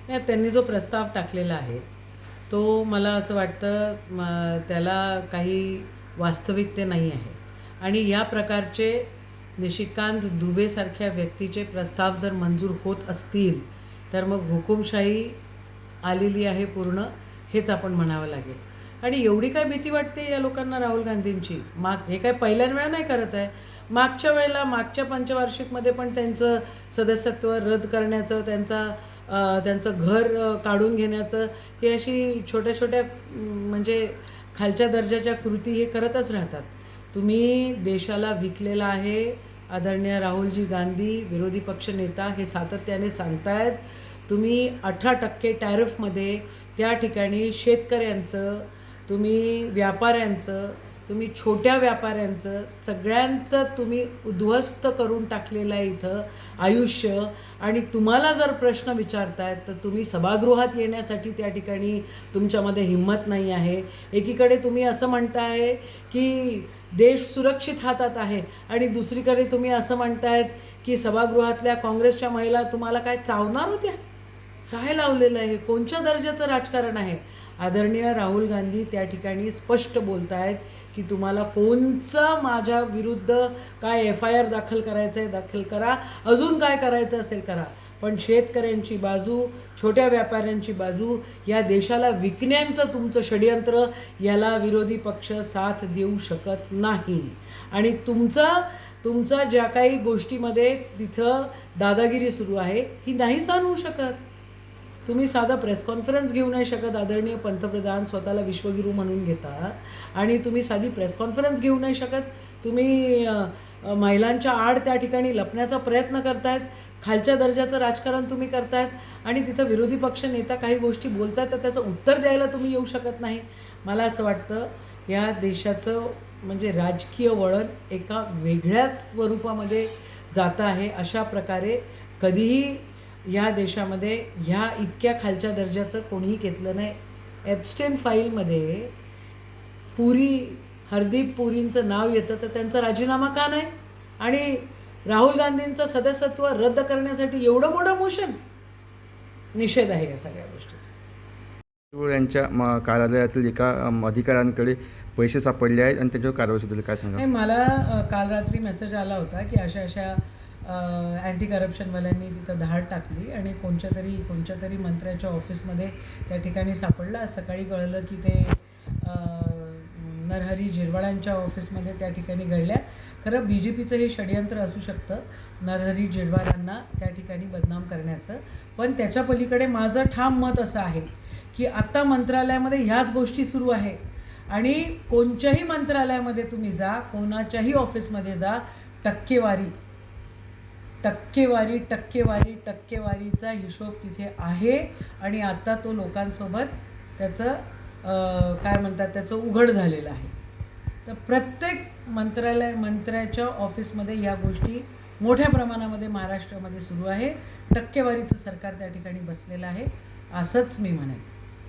त्यांनी जो प्रस्ताव टाकलेला आहे तो मला असं वाटतं त्याला काही वास्तविकते नाही आहे. आणि या प्रकारचे निशिकांत दुबेसारख्या व्यक्तीचे प्रस्ताव जर मंजूर होत असतील तर मग हुकुमशाही आलेली आहे पूर्ण, हेच आपण म्हणावं लागेल. आणि एवढी काय भीती वाटते या लोकांना राहुल गांधींची? हे काय पहिल्याच वेळा नाही करत आहे. मागच्या वेळेला मागच्या पंचवार्षिकमध्ये पण त्यांचं सदस्यत्व रद्द करण्याचं, त्यांचं घर काढून घेण्याचं, ही अशी छोट्या छोट्या म्हणजे खालच्या दर्जाच्या कृती हे करतच राहतात. तुम्ही देशाला विकलेला आहे. आदरणीय राहुलजी गांधी विरोधी पक्षनेता हे सातत्याने सांगतायत. तुम्ही 18% टॅरिफमध्ये त्या ठिकाणी शेतकऱ्यांचं, तुम्ही व्यापाऱ्यांचं, तुम्ही छोट्या व्यापाऱ्यांचं, सगळ्यांचं तुम्ही उद्ध्वस्त करून टाकलेलं आहे इथं आयुष्य. आणि तुम्हाला जर प्रश्न विचारतायत तर तुम्ही सभागृहात येण्यासाठी त्या ठिकाणी तुमच्यामध्ये हिंमत नाही आहे. एकीकडे तुम्ही असं म्हणताय की देश सुरक्षित हातात आहे आणि दुसरीकडे तुम्ही असं म्हणतायत की सभागृहातल्या काँग्रेसच्या महिला तुम्हाला काय चावणार होत्या? काय लावलेलं आहे? कोणत्या दर्जाचं राजकारण आहे? आदरणीय राहुल गांधी त्या ठिकाणी स्पष्ट बोलत आहेत की तुम्हाला कोणचं माझ्या विरुद्ध काय FIR दाखल करायचं आहे दाखल करा, अजून काय करायचं असेल करा, पण शेतकऱ्यांची बाजू, छोट्या व्यापाऱ्यांची बाजू, या देशाला विकण्याचं तुमचं षडयंत्र, याला विरोधी पक्ष साथ देऊ शकत नाही. आणि तुमचा ज्या काही गोष्टीमध्ये तिथं दादागिरी सुरू आहे ही नाही सहन होऊ शकत. तुम्ही साधा प्रेस कॉन्फरन्स घेऊ नाही शकत. आदरणीय पंतप्रधान स्वतःला विश्वगुरू म्हणून घेतात आणि तुम्ही साधी प्रेस कॉन्फरन्स घेऊ नाही शकत. तुम्ही महिलांच्या आड त्या ठिकाणी लपण्याचा प्रयत्न करतायत. खालच्या दर्जाचं राजकारण तुम्ही करतायत आणि तिथं विरोधी पक्ष नेता काही गोष्टी बोलतायत तर त्याचं उत्तर द्यायला तुम्ही येऊ शकत नाही. मला असं वाटतं या देशाचं म्हणजे राजकीय वळण एका वेगळ्याच स्वरूपामध्ये जातं आहे. अशा प्रकारे कधीही या देशामध्ये ह्या इतक्या खालच्या दर्जाचं कोणीही घेतलं नाही. एप्स्टेन फाईलमध्ये हरदीप पुरींचं नाव येतं तर त्यांचा राजीनामा का नाही? आणि राहुल गांधींचं सदस्यत्व रद्द करण्यासाठी एवढं मोठं मोशन? निषेध आहे या सगळ्या गोष्टीचा. यांच्या कार्यालयातील एका अधिकाऱ्यांकडे पैसे सापडले आहेत आणि त्याच्यावर कारवाई काय सांगा? मला काल रात्री मेसेज आला होता की अशा अँटी करप्शनवाल्यांनी तिथं धाड टाकली आणि कोणत्या तरी मंत्र्याच्या ऑफिसमध्ये त्या ठिकाणी सापडलं. आज सकाळी कळलं की ते नरहरी झिरवाळांच्या ऑफिसमध्ये त्या ठिकाणी घडल्या. खरं BJPचं हे षडयंत्र असू शकतं नरहरी झिरवाळांना त्या ठिकाणी बदनाम करण्याचं. पण त्याच्या पलीकडे माझं ठाम मत असं आहे की आत्ता मंत्रालयामध्ये ह्याच गोष्टी सुरू आहे आणि कोणत्याही मंत्रालयामध्ये तुम्ही जा, कोणाच्याही ऑफिसमध्ये जा, टक्केवारीचा हिशोब तिथे आहे. आणि आता तो लोकांसोबत त्याचं त्याचं उघड झालेलं आहे. तर प्रत्येक मंत्र्याच्या ऑफिसमध्ये या गोष्टी मोठ्या प्रमाणामध्ये महाराष्ट्रामध्ये सुरू आहे. टक्केवारीचं सरकार त्या ठिकाणी बसलेलं आहे असंच मी म्हणेन.